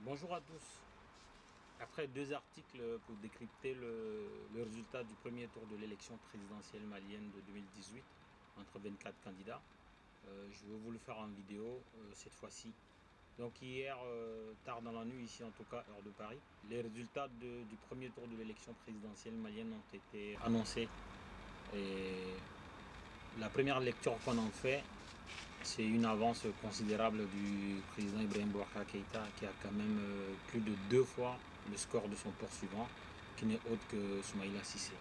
Bonjour à tous. Après deux articles pour décrypter le résultat du premier tour de l'élection présidentielle malienne de 2018 entre 24 candidats, je vais vous le faire en vidéo cette fois-ci. Donc hier, tard dans la nuit, ici en tout cas, heure de Paris, les résultats du premier tour de l'élection présidentielle malienne ont été annoncés. Et la première lecture qu'on en fait, c'est une avance considérable du président Ibrahim Boubacar Keïta qui a quand même plus de 2 fois le score de son poursuivant, qui n'est autre que Soumaïla Cissé.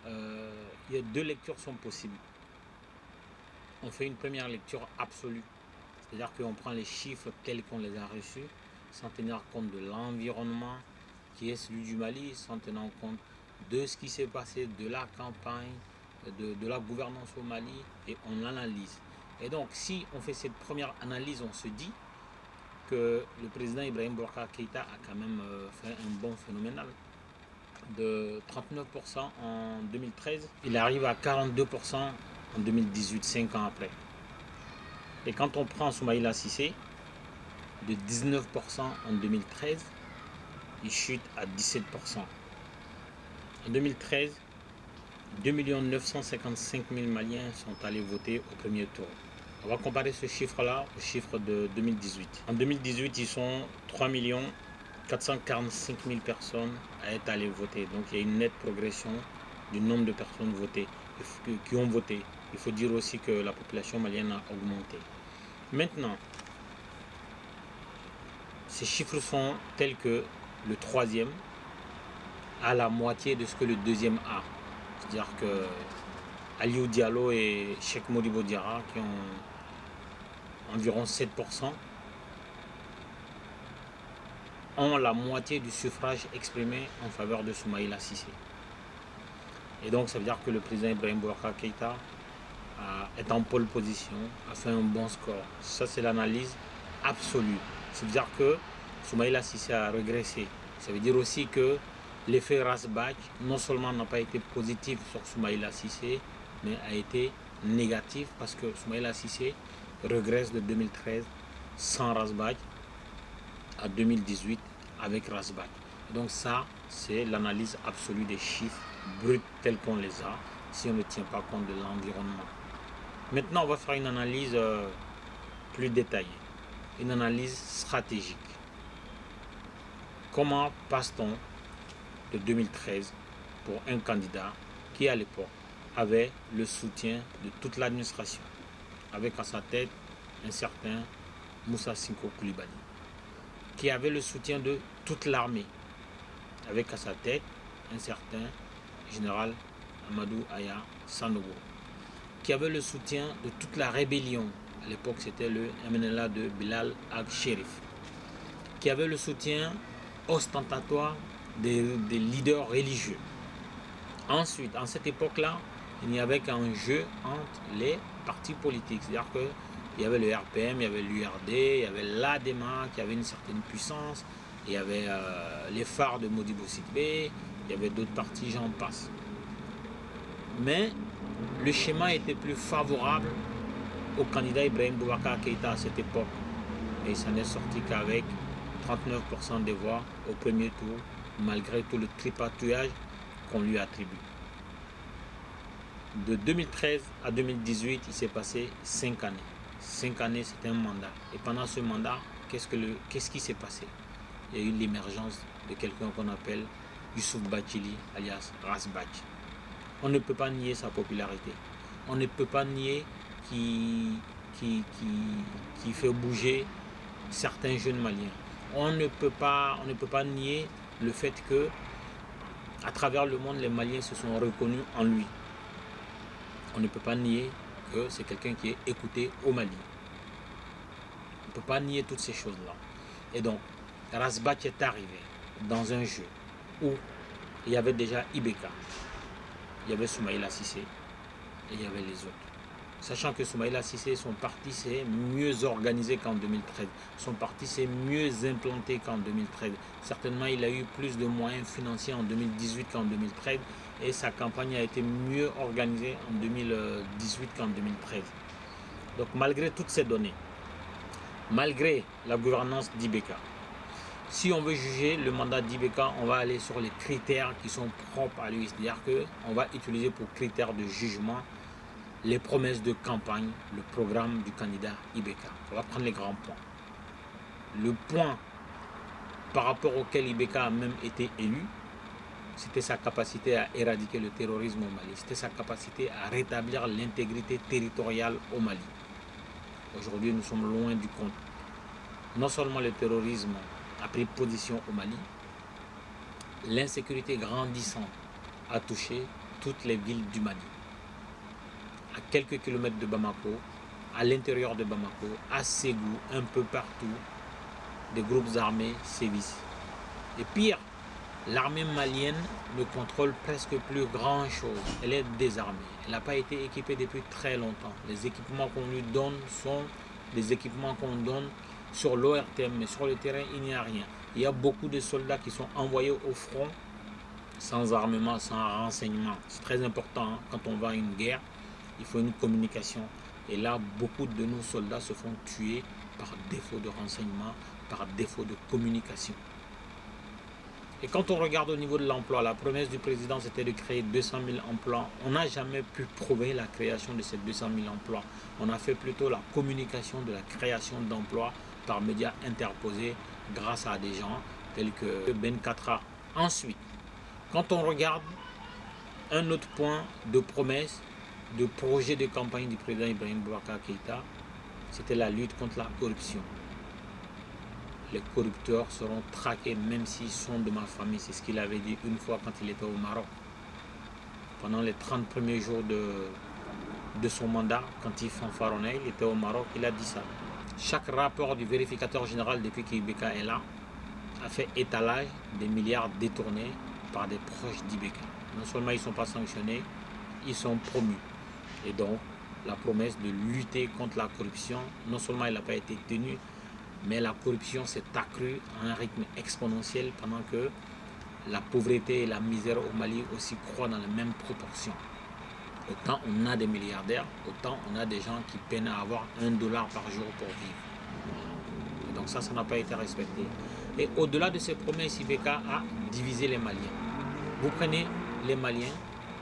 Il y a deux lectures sont possibles. On fait une première lecture absolue, c'est-à-dire qu'on prend les chiffres tels qu'on les a reçus, sans tenir compte de l'environnement qui est celui du Mali, sans tenir compte de ce qui s'est passé, de la campagne, de la gouvernance au Mali, et on analyse. Et donc, si on fait cette première analyse, on se dit que le président Ibrahim Boubacar Keïta a quand même fait un bond phénoménal. De 39% en 2013, il arrive à 42% en 2018, 5 ans après. Et quand on prend Soumaïla Cissé, de 19% en 2013, il chute à 17%. En 2013, 2 955 000 Maliens sont allés voter au premier tour. On va comparer ce chiffre-là au chiffre de 2018. En 2018, ils sont 3 445 000 personnes à être allées voter. Donc il y a une nette progression du nombre de personnes votées, qui ont voté. Il faut dire aussi que la population malienne a augmenté. Maintenant, ces chiffres sont tels que le troisième a la moitié de ce que le deuxième a. C'est-à-dire que Aliou Diallo et Cheikh Modibo Diarra, qui ont environ 7%, ont la moitié du suffrage exprimé en faveur de Soumaïla Cissé. Et donc ça veut dire que le président Ibrahim Boubacar Keïta est en pole position, a fait un bon score. Ça, c'est l'analyse absolue. Ça veut dire que Soumaïla Cissé a régressé. Ça veut dire aussi que l'effet Rasbach non seulement n'a pas été positif sur Soumaïla Cissé, mais a été négatif parce que Soumaïla Cissé regresse de 2013 sans Rasbach à 2018 avec Rasbach. Donc ça, c'est l'analyse absolue des chiffres bruts tels qu'on les a, si on ne tient pas compte de l'environnement. Maintenant, on va faire une analyse plus détaillée, une analyse stratégique. Comment passe-t-on de 2013 pour un candidat qui, à l'époque, avait le soutien de toute l'administration, avec à sa tête un certain Moussa Sinko Koulibaly, qui avait le soutien de toute l'armée, avec à sa tête un certain général Amadou Aya Sanogo, qui avait le soutien de toute la rébellion. À l'époque, c'était le MNLA de Bilal Ag-Sherif, qui avait le soutien ostentatoire des leaders religieux. Ensuite, en cette époque-là, il n'y avait qu'un jeu entre les partis politiques. C'est-à-dire qu'il y avait le RPM, il y avait l'URD, il y avait l'ADEMA qui avait une certaine puissance, il y avait les phares de Modibo Sidibé, il y avait d'autres partis, j'en passe. Mais le schéma était plus favorable au candidat Ibrahim Boubacar Keïta à cette époque. Et ça n'est sorti qu'avec 39% des voix au premier tour, malgré tout le tripatouillage qu'on lui attribue. De 2013 à 2018, il s'est passé 5 années. 5 années, c'est un mandat. Et pendant ce mandat, qu'est-ce qui s'est passé? Il y a eu l'émergence de quelqu'un qu'on appelle Youssouf Bathily, alias Rasbach. On ne peut pas nier sa popularité. On ne peut pas nier qu'il fait bouger certains jeunes Maliens. On ne peut pas nier le fait que, à travers le monde, les Maliens se sont reconnus en lui. On ne peut pas nier que c'est quelqu'un qui est écouté au Mali. On ne peut pas nier toutes ces choses-là. Et donc, Rasbach est arrivé dans un jeu où il y avait déjà Ibeka, il y avait Soumaïla Cissé et il y avait les autres. Sachant que Soumaïla Cissé, son parti s'est mieux organisé qu'en 2013. Son parti s'est mieux implanté qu'en 2013. Certainement, il a eu plus de moyens financiers en 2018 qu'en 2013. Et sa campagne a été mieux organisée en 2018 qu'en 2013. Donc malgré toutes ces données, malgré la gouvernance d'Ibeka, si on veut juger le mandat d'Ibeka, on va aller sur les critères qui sont propres à lui. C'est-à-dire qu'on va utiliser pour critères de jugement les promesses de campagne, le programme du candidat Ibeka. On va prendre les grands points. Le point par rapport auquel Ibeka a même été élu, c'était sa capacité à éradiquer le terrorisme au Mali. C'était sa capacité à rétablir l'intégrité territoriale au Mali. Aujourd'hui, nous sommes loin du compte. Non seulement le terrorisme a pris position au Mali, l'insécurité grandissante a touché toutes les villes du Mali. À quelques kilomètres de Bamako, à l'intérieur de Bamako, à Ségou, un peu partout, des groupes armés sévissent. Et pire, l'armée malienne ne contrôle presque plus grand chose. Elle est désarmée. Elle n'a pas été équipée depuis très longtemps. Les équipements qu'on lui donne sont des équipements qu'on donne sur l'ORTM, mais sur le terrain, il n'y a rien. Il y a beaucoup de soldats qui sont envoyés au front sans armement, sans renseignement. C'est très important, hein. Quand on va à une guerre, il faut une communication. Et là, beaucoup de nos soldats se font tuer par défaut de renseignement, par défaut de communication. Et quand on regarde au niveau de l'emploi, la promesse du président c'était de créer 200 000 emplois. On n'a jamais pu prouver la création de ces 200 000 emplois. On a fait plutôt la communication de la création d'emplois par médias interposés grâce à des gens tels que Ben Katra. Ensuite, quand on regarde un autre point de promesse, de projet de campagne du président Ibrahim Boubacar Keïta, c'était la lutte contre la corruption. Les corrupteurs seront traqués même s'ils sont de ma famille. C'est ce qu'il avait dit une fois quand il était au Maroc. Pendant les 30 premiers jours de son mandat, quand il fanfaronnait, il était au Maroc, il a dit ça. Chaque rapport du vérificateur général depuis qu'Ibeka est là a fait étalage des milliards détournés par des proches d'Ibeka. Non seulement ils ne sont pas sanctionnés, ils sont promus. Et donc, la promesse de lutter contre la corruption, non seulement elle n'a pas été tenue, mais la corruption s'est accrue à un rythme exponentiel pendant que la pauvreté et la misère au Mali aussi croient dans les mêmes proportions. Autant on a des milliardaires, autant on a des gens qui peinent à avoir $1 par jour pour vivre. Et donc ça n'a pas été respecté. Et au-delà de ces promesses, Ibeka a divisé les Maliens. Vous prenez les Maliens,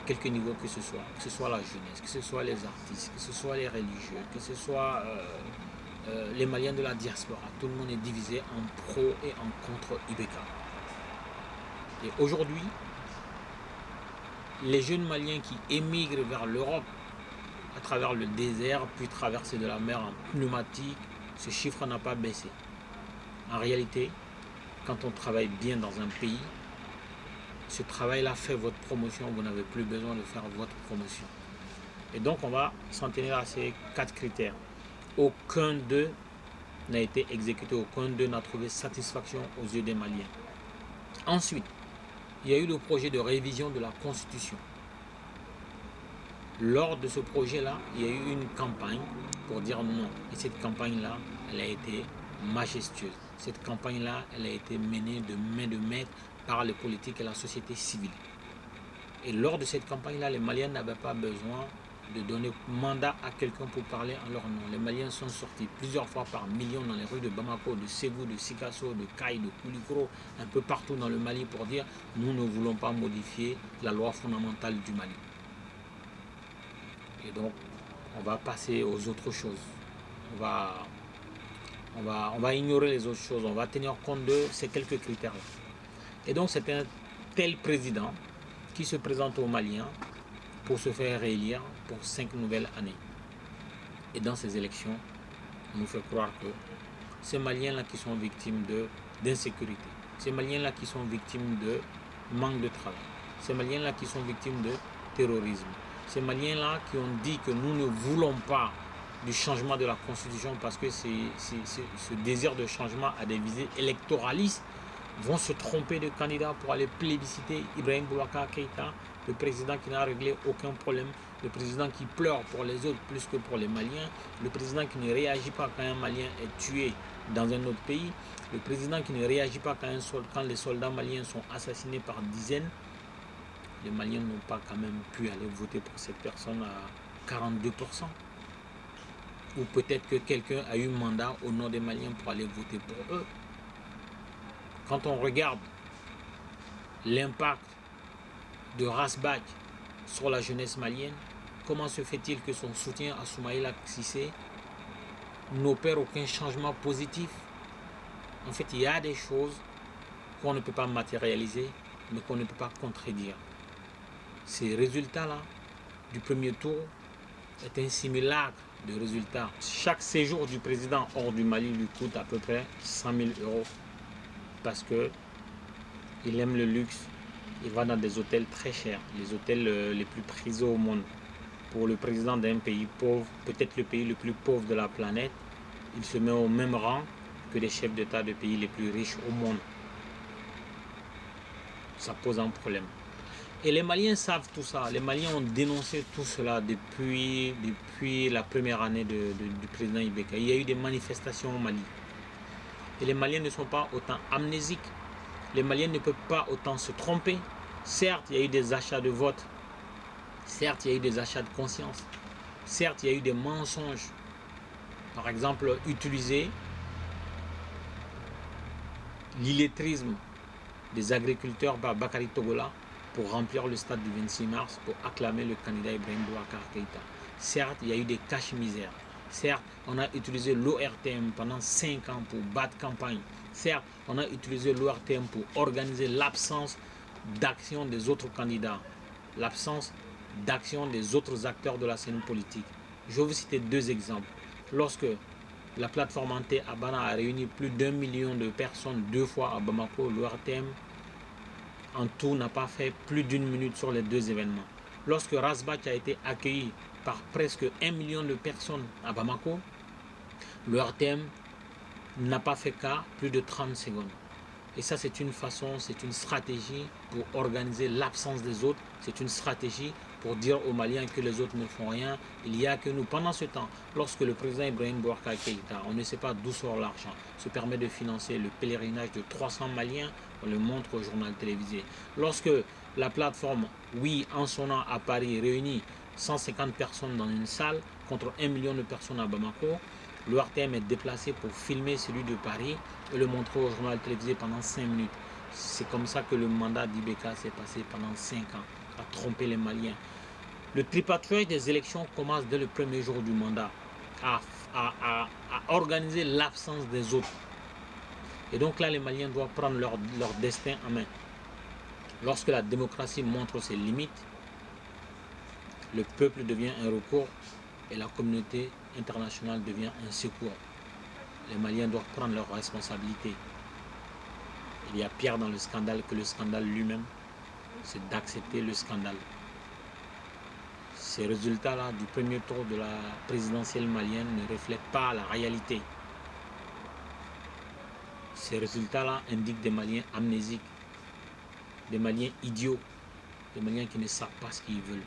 quelque niveau que ce soit la jeunesse, que ce soit les artistes, que ce soit les religieux, que ce soit les Maliens de la diaspora, tout le monde est divisé en pro et en contre Ibeka. Et aujourd'hui, les jeunes Maliens qui émigrent vers l'Europe à travers le désert, puis traverser de la mer en pneumatique, ce chiffre n'a pas baissé. En réalité, quand on travaille bien dans un pays, ce travail-là fait votre promotion, vous n'avez plus besoin de faire votre promotion. Et donc on va s'en tenir à ces 4 critères. Aucun d'eux n'a été exécuté, aucun d'eux n'a trouvé satisfaction aux yeux des Maliens. Ensuite, il y a eu le projet de révision de la Constitution. Lors de ce projet-là, il y a eu une campagne pour dire non. Et cette campagne-là, elle a été majestueuse. Cette campagne-là, elle a été menée de main de maître par les politiques et la société civile. Et lors de cette campagne-là, les Maliens n'avaient pas besoin de donner mandat à quelqu'un pour parler en leur nom. Les Maliens sont sortis plusieurs fois par millions dans les rues de Bamako, de Ségou, de Sikasso, de Kaï, de Koulikoro, un peu partout dans le Mali pour dire nous ne voulons pas modifier la loi fondamentale du Mali. Et donc, on va passer aux autres choses. On va ignorer les autres choses. On va tenir compte de ces quelques critères-là. Et donc, c'est un tel président qui se présente aux Maliens pour se faire réélire pour 5 nouvelles années. Et dans ces élections, on nous fait croire que ces Maliens-là qui sont victimes d'insécurité, ces Maliens-là qui sont victimes de manque de travail, ces Maliens-là qui sont victimes de terrorisme, ces Maliens-là qui ont dit que nous ne voulons pas du changement de la Constitution parce que ce désir de changement a des visées électoralistes, vont se tromper de candidat pour aller plébisciter Ibrahim Boubacar Keïta, le président qui n'a réglé aucun problème, le président qui pleure pour les autres plus que pour les Maliens, le président qui ne réagit pas quand un Malien est tué dans un autre pays, le président qui ne réagit pas quand les soldats maliens sont assassinés par dizaines. Les Maliens n'ont pas quand même pu aller voter pour cette personne à 42%. Ou peut-être que quelqu'un a eu mandat au nom des Maliens pour aller voter pour eux. Quand on regarde l'impact de Rasbach sur la jeunesse malienne, comment se fait-il que son soutien à Soumaïla Cissé n'opère aucun changement positif? En fait, il y a des choses qu'on ne peut pas matérialiser, mais qu'on ne peut pas contredire. Ces résultats-là du premier tour est un simulacre de résultats. Chaque séjour du président hors du Mali lui coûte à peu près 100 000 € parce qu'il aime le luxe. Il va dans des hôtels très chers, les hôtels les plus prisés au monde. Pour le président d'un pays pauvre, peut-être le pays le plus pauvre de la planète, il se met au même rang que les chefs d'État des pays les plus riches au monde. Ça pose un problème. Et les Maliens savent tout ça. Les Maliens ont dénoncé tout cela depuis la première année du président Ibeka. Il y a eu des manifestations au Mali. Et les Maliens ne sont pas autant amnésiques. Les Maliens ne peuvent pas autant se tromper. Certes, il y a eu des achats de vote. Certes, il y a eu des achats de conscience. Certes, il y a eu des mensonges. Par exemple, utiliser l'illettrisme des agriculteurs par Bakary Togola pour remplir le stade du 26 mars, pour acclamer le candidat Ibrahim Boubacar Keïta. Certes, il y a eu des caches-misères. Certes, on a utilisé l'ORTM pendant 5 ans pour battre campagne. Certes, on a utilisé l'ORTM pour organiser l'absence d'action des autres candidats, l'absence d'action des autres acteurs de la scène politique. Je vais vous citer 2 exemples. Lorsque la plateforme Ante Abana a réuni plus d'1 million de personnes 2 fois à Bamako, l'ORTM en tout n'a pas fait plus d'1 minute sur les 2 événements. Lorsque Rasbach a été accueilli par presque 1 million de personnes à Bamako, l'ORTM n'a pas fait qu'à plus de 30 secondes. Et ça, c'est une façon, c'est une stratégie pour organiser l'absence des autres. C'est une stratégie pour dire aux Maliens que les autres ne font rien. Il y a que nous. Pendant ce temps, lorsque le président Ibrahim Boubacar Keïta, on ne sait pas d'où sort l'argent, se permet de financer le pèlerinage de 300 Maliens, on le montre au journal télévisé. Lorsque la plateforme Oui en son nom à Paris réunit 150 personnes dans une salle contre 1 million de personnes à Bamako, l'ORTM est déplacé pour filmer celui de Paris et le montrer au journal télévisé pendant 5 minutes. C'est comme ça que le mandat d'Ibeka s'est passé pendant 5 ans, à tromper les Maliens. Le tripatouillage des élections commence dès le premier jour du mandat, à organiser l'absence des autres. Et donc là, les Maliens doivent prendre leur destin en main. Lorsque la démocratie montre ses limites, le peuple devient un recours et la communauté internationale devient un secours. Les Maliens doivent prendre leurs responsabilités. Il y a pire dans le scandale que le scandale lui-même, c'est d'accepter le scandale. Ces résultats-là du premier tour de la présidentielle malienne ne reflètent pas la réalité. Ces résultats-là indiquent des Maliens amnésiques, des Maliens idiots, des Maliens qui ne savent pas ce qu'ils veulent.